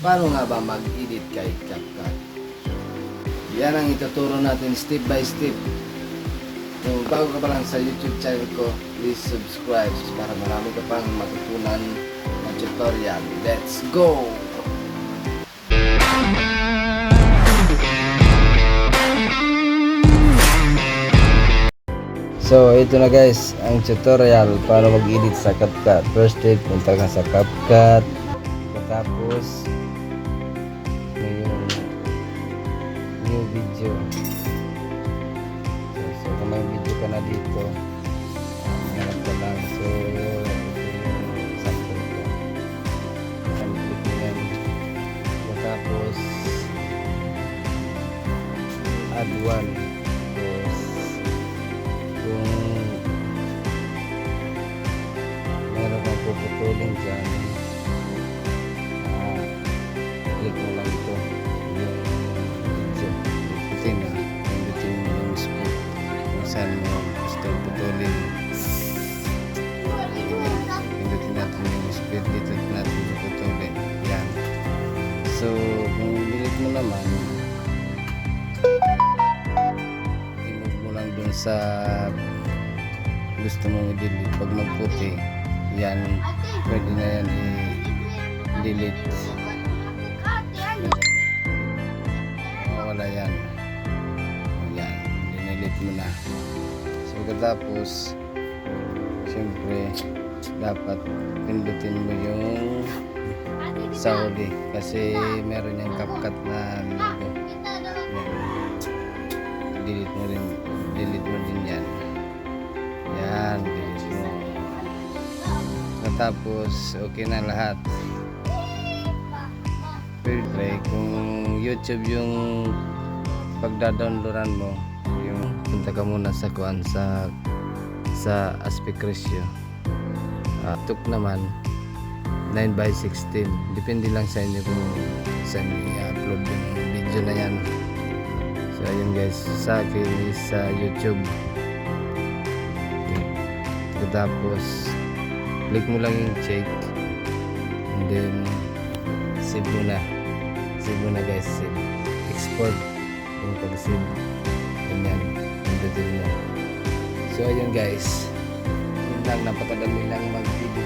paano nga ba mag-edit kay CapCut. Yan ang ituturo natin step by step. Kung bago ka pa lang sa YouTube channel ko, please subscribe para marami ka pang matutunan na tutorial. Let's go! So, ito na guys, ang tutorial para mag-edit sa CapCut. First step, punta ka sa CapCut. Tapos, yung new video. So kung may video ka na dito, hanap ka lang. So, ito yung sample ko. Click mo yan. Tapos, add one. Kung meron kang puputulin dyan, click mo lang ito yung video. Pindutin mo yung split kung saan mo gusto putulin. Pindutin natin yung split dito natin putulin. Yan. So kung delete mo naman, i-move mo lang dun sa gusto mong i-delete. Pag magputi, yan, pwede na yan i-delete. Wala yan. Yan, dinelete mo na. So katapos, siyempre dapat pindutin mo yung sa huli kasi meron yung CapCut na logo. Yan. Delete mo din yan. Yan, delete mo. Katapos, okay na lahat. Try kung YouTube yung pagda-downloadan mo, yung punta ka muna sa kuan sa aspect ratio. TikTok naman 9:16, depende lang sa inyo kung saan i-upload yung video na yan. So ayun guys, sa akin is sa YouTube. Okay. Tapos click mo lang yung check and then save mo na. Save mo na guys, save. Export yung pag-save. Ganyan, pindutin mo. So ayun guys, yun lang, napakadami lang mag-edit